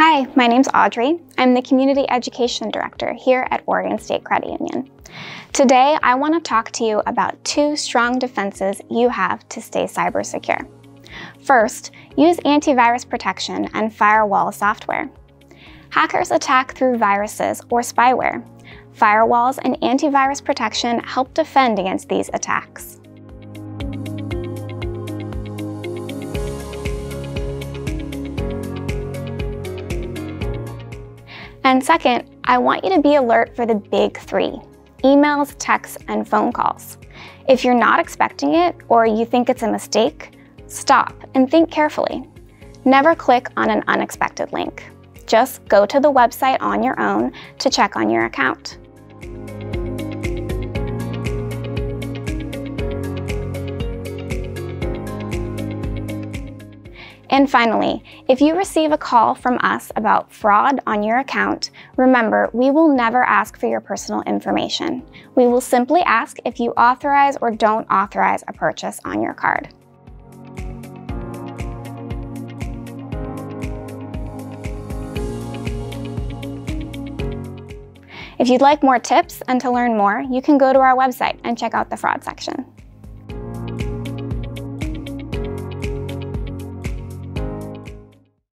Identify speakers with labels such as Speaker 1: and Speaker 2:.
Speaker 1: Hi, my name's Audrey. I'm the Community Education Director here at Oregon State Credit Union. Today, I want to talk to you about 2 strong defenses you have to stay cyber secure. First, use antivirus protection and firewall software. Hackers attack through viruses or spyware. Firewalls and antivirus protection help defend against these attacks. And second, I want you to be alert for the big 3: emails, texts, and phone calls. If you're not expecting it or you think it's a mistake, stop and think carefully. Never click on an unexpected link. Just go to the website on your own to check on your account. And finally, if you receive a call from us about fraud on your account, remember, we will never ask for your personal information. We will simply ask if you authorize or don't authorize a purchase on your card. If you'd like more tips and to learn more, you can go to our website and check out the fraud section.